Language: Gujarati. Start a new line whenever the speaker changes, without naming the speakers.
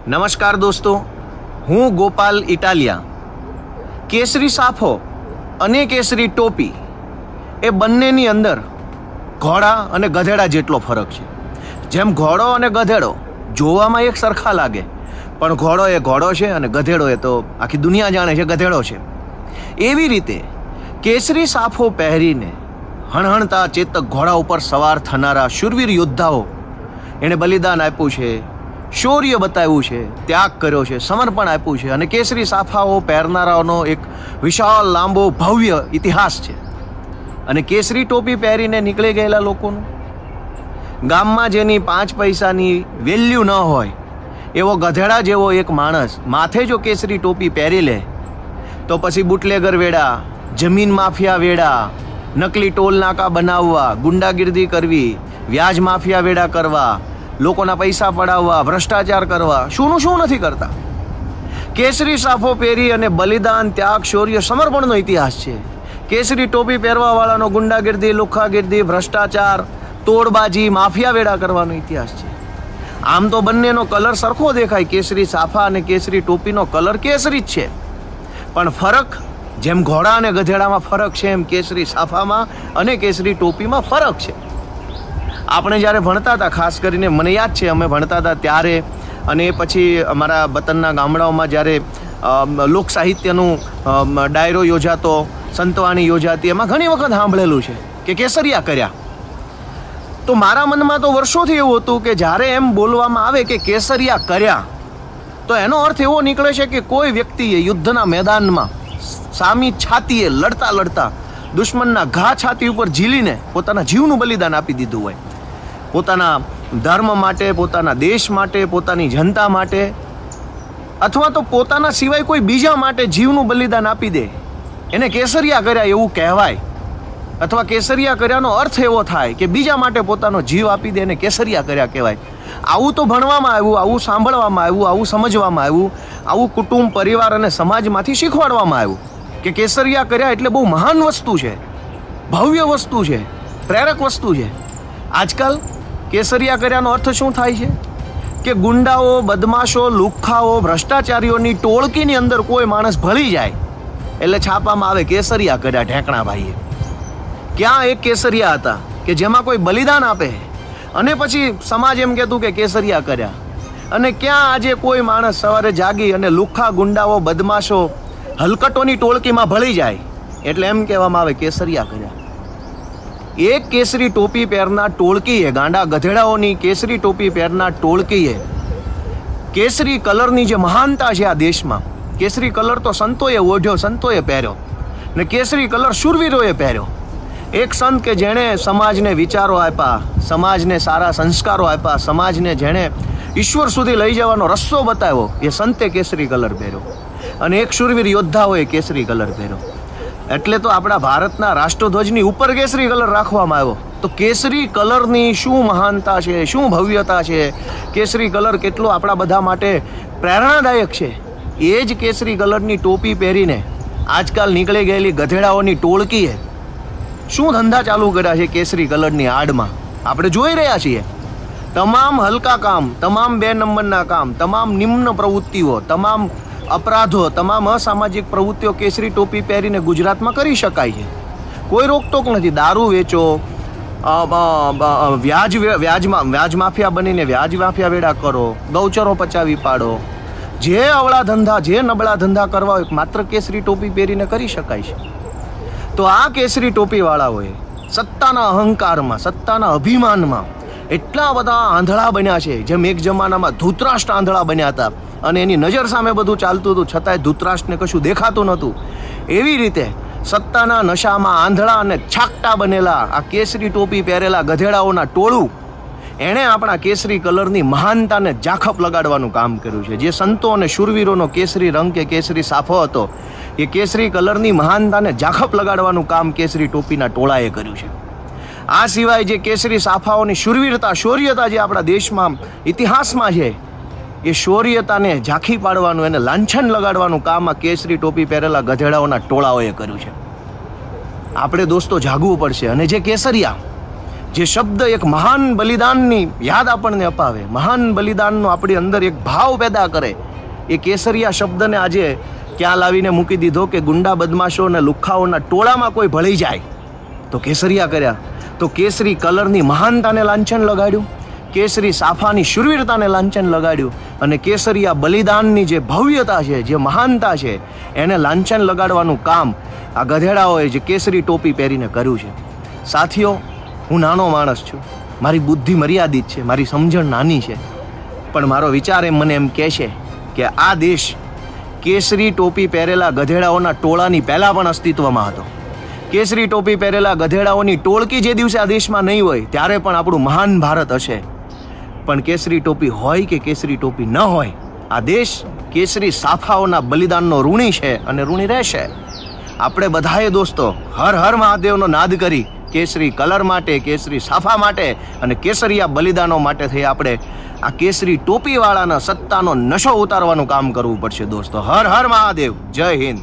નમસ્કાર દોસ્તો, હું ગોપાલ ઇટાલિયા. કેસરી સાફો અને કેસરી ટોપી એ બંનેની અંદર ઘોડા અને ગધેડા જેટલો ફરક છે. જેમ ઘોડો અને ગધેડો જોવામાં એક સરખા લાગે, પણ ઘોડો એ ઘોડો છે અને ગધેડો એ તો આખી દુનિયા જાણે છે ગધેડો છે. એવી રીતે કેસરી સાફો પહેરીને હણહણતા ચેતક ઘોડા ઉપર સવાર થનારા શૂરવીર યોદ્ધાઓ, એણે બલિદાન આપ્યું છે, શૌર્ય બતાવ્યું છે, ત્યાગ કર્યો છે, સમર્પણ આપ્યું છે, અને કેસરી સાફાઓ પહેરનારાઓનો એક વિશાળ લાંબો ભવ્ય ઇતિહાસ છે. અને કેસરી ટોપી પહેરીને નીકળી ગયેલા લોકોનું, ગામમાં જેની 5 પૈસાની વેલ્યુ ન હોય એવો ગધેડા જેવો એક માણસ માથે જો કેસરી ટોપી પહેરી લે તો પછી બુટલેગર વેડા, જમીન માફિયા વેડા, નકલી ટોલ નાકા બનાવવા, ગુંડાગીર્દી કરવી, વ્યાજ માફિયા વેડા કરવા, લોકોના પૈસા પડાવવા, ભ્રષ્ટાચાર કરવા, શું નથી કરતા. કેસરી સાફો પહેરી અને બલિદાન, ત્યાગ, શૌર્ય, સમર્પણનો ઇતિહાસ છે. કેસરી ટોપી પહેરવાવાળાનો ગુંડાગીર્દી, લુખ્ખાગીર્દી, ભ્રષ્ટાચાર, તોડબાજી, માફિયા વેડા કરવાનો ઇતિહાસ છે. આમ તો બંનેનો કલર સરખો દેખાય, કેસરી સાફા અને કેસરી ટોપીનો કલર કેસરી જ છે, પણ ફરક જેમ ઘોડા અને ગધેડામાં ફરક છે એમ કેસરી સાફામાં અને કેસરી ટોપીમાં ફરક છે. આપણે જ્યારે ભણતા હતા, ખાસ કરીને મને યાદ છે અમે ભણતા હતા ત્યારે, અને પછી અમારા વતનના ગામડાઓમાં જ્યારે લોક સાહિત્યનું ડાયરો યોજાતો, સંતવાણી યોજાતી, એમાં ઘણી વખત સાંભળેલું છે કે કેસરિયા કર્યા. તો મારા મનમાં તો વર્ષોથી એવું હતું કે જ્યારે એમ બોલવામાં આવે કે કેસરિયા કર્યા, તો એનો અર્થ એવો નીકળે છે કે કોઈ વ્યક્તિએ યુદ્ધના મેદાનમાં સામી છાતીએ લડતા લડતા દુશ્મનના ઘા છાતી ઉપર ઝીલીને પોતાના જીવનું બલિદાન આપી દીધું હોય. પોતાના ધર્મ માટે, પોતાના દેશ માટે, પોતાની જનતા માટે, અથવા તો પોતાના સિવાય કોઈ બીજા માટે જીવનું બલિદાન આપી દે, એને કેસરિયા કર્યા એવું કહેવાય. અથવા કેસરિયા કર્યાનો અર્થ એવો થાય કે બીજા માટે પોતાનો જીવ આપી દે, એને કેસરિયા કર્યા કહેવાય. આવું તો ભણવામાં આવ્યું, આવું સાંભળવામાં આવ્યું, આવું સમજવામાં આવ્યું, આવું કુટુંબ, પરિવાર અને સમાજમાંથી શીખવાડવામાં આવ્યું કે કેસરિયા કર્યા એટલે બહુ મહાન વસ્તુ છે, ભવ્ય વસ્તુ છે, પ્રેરક વસ્તુ છે. આજકાલ કેસરિયા કર્યાનો અર્થ શું થાય છે કે ગુંડાઓ, બદમાશો, લુખ્ખાઓ, ભ્રષ્ટાચારીઓની ટોળકીની અંદર કોઈ માણસ ભળી જાય એટલે છાપામાં આવે કેસરિયા કર્યા ઢેંકણાભાઈએ. ક્યાં એક કેસરિયા હતા કે જેમાં કોઈ બલિદાન આપે અને પછી સમાજ એમ કહેતું કે કેસરિયા કર્યા? અને ક્યાં આજે કોઈ માણસ સવારે જાગી અને લુખ્ખા, ગુંડાઓ, બદમાશો, હલકટોની ટોળકીમાં ભળી જાય એટલે એમ કહેવામાં આવે કેસરિયા કર્યા. એક કેસરી ટોપી પહેરનાર ટોળકીએ, ગાંડા ગધેડાઓની કેસરી ટોપી પહેરનાર ટોળકીએ કેસરી કલરની જે મહાનતા છે આ દેશમાં, કેસરી કલર તો સંતોએ ઓઢ્યો, સંતોએ પહેર્યો, ને કેસરી કલર શૂરવીરોએ પહેર્યો. એક સંત કે જેણે સમાજને વિચારો આપ્યા, સમાજને સારા સંસ્કારો આપ્યા, સમાજને જેણે ઈશ્વર સુધી લઈ જવાનો રસ્તો બતાવ્યો, એ સંતે કેસરી કલર પહેર્યો. અને એક શૂરવીર યોદ્ધાઓએ કેસરી કલર પહેર્યો. એટલે તો આપણા ભારતના રાષ્ટ્રધ્વજની ઉપર કેસરી કલર રાખવામાં આવ્યો. તો કેસરી કલરની શું મહાનતા છે, શું ભવ્યતા છે, કેસરી કલર કેટલો આપણા બધા માટે પ્રેરણાદાયક છે. એ જ કેસરી કલરની ટોપી પહેરીને આજકાલ નીકળી ગયેલી ગધેડાઓની ટોળકીએ શું ધંધા ચાલુ કર્યા છે કેસરી કલરની આડમાં આપણે જોઈ રહ્યા છીએ. તમામ હલકા કામ, તમામ 2 નંબરના કામ, તમામ નિમ્ન પ્રવૃત્તિઓ, તમામ અપરાધો, તમામ અસામાજિક પ્રવૃત્તિઓ કેસરી ટોપી પહેરીને ગુજરાતમાં કરી શકાય છે. કોઈ રોકટોક નથી. દારૂ વેચો, વ્યાજ માફિયા બનીને વ્યાજ માફિયા વેડા કરો, ગૌચરો પચાવી પાડો, જે અવળા ધંધા, જે નબળા ધંધા કરવા હોય માત્ર કેસરી ટોપી પહેરીને કરી શકાય છે. તો આ કેસરી ટોપીવાળાઓએ સત્તાના અહંકારમાં, સત્તાના અભિમાનમાં એટલા બધા આંધળા બન્યા છે. જેમ એક જમાનામાં ધૃતરાષ્ટ્ર આંધળા બન્યા હતા અને એની નજર સામે બધું ચાલતું હતું, છતાંય ધૃતરાષ્ટ્રને કશું દેખાતું નહોતું. એવી રીતે સત્તાના નશામાં આંધળા અને છાકટા બનેલા આ કેસરી ટોપી પહેરેલા ગધેડાઓના ટોળું, એણે આપણા કેસરી કલરની મહાનતાને ઝાખપ લગાડવાનું કામ કર્યું છે. જે સંતો અને શૂરવીરોનો કેસરી રંગ કે કેસરી સાફો હતો, એ કેસરી કલરની મહાનતાને ઝાખપ લગાડવાનું કામ કેસરી ટોપીના ટોળાએ કર્યું છે. આ સિવાય જે કેસરી સાફાઓની શૂરવીરતા, શૌર્યતા જે આપણા દેશમાં ઇતિહાસમાં છે, એ શૌર્યતાને ઝાંખી પાડવાનું, એને લાંછન લગાડવાનું કામ આ કેસરી ટોપી પહેરેલા ગધેડાઓના ટોળાઓએ કર્યું છે. આપણે દોસ્તો જાગવું પડશે. અને જે કેસરિયા, જે શબ્દ એક મહાન બલિદાનની યાદ આપણને અપાવે, મહાન બલિદાનનો આપણી અંદર એક ભાવ પેદા કરે, એ કેસરિયા શબ્દને આજે ક્યાં લાવીને મૂકી દીધો કે ગુંડા બદમાશો અને લુખ્ખાઓના ટોળામાં કોઈ ભળી જાય તો કેસરિયા કર્યા. તો કેસરી કલરની મહાનતાને લાંછન લગાડ્યું, કેસરી સાફાની શૂરવીરતાને લાંછન લગાડ્યું, અને કેસરિયા બલિદાનની જે ભવ્યતા છે, જે મહાનતા છે, એને લાંછન લગાડવાનું કામ આ ગધેડાઓએ જે કેસરી ટોપી પહેરીને કર્યું છે. સાથીઓ, હું નાનો માણસ છું, મારી બુદ્ધિ મર્યાદિત છે, મારી સમજણ નાની છે, પણ મારો વિચાર મને એમ કહે છે કે આ દેશ કેસરી ટોપી પહેરેલા ગધેડાઓના ટોળાની પહેલાં પણ અસ્તિત્વમાં હતો. કેસરી ટોપી પહેરેલા ગધેડાઓની ટોળકી જે દિવસે આ દેશમાં નહીં હોય ત્યારે પણ આપણું મહાન ભારત હશે. પણ કેસરી ટોપી હોય કે કેસરી ટોપી ન હોય, આ દેશ કેસરી સાફાઓના બલિદાનનો ઋણી છે અને ઋણી રહેશે. આપણે બધાએ દોસ્તો હર હર મહાદેવનો નાદ કરી કેસરી કલર માટે, કેસરી સાફા માટે અને કેસરિયા બલિદાનો માટે થઈ આપણે આ કેસરી ટોપીવાળાના સત્તાનો નશો ઉતારવાનું કામ કરવું પડશે દોસ્તો. હર હર મહાદેવ. જય હિન્દ.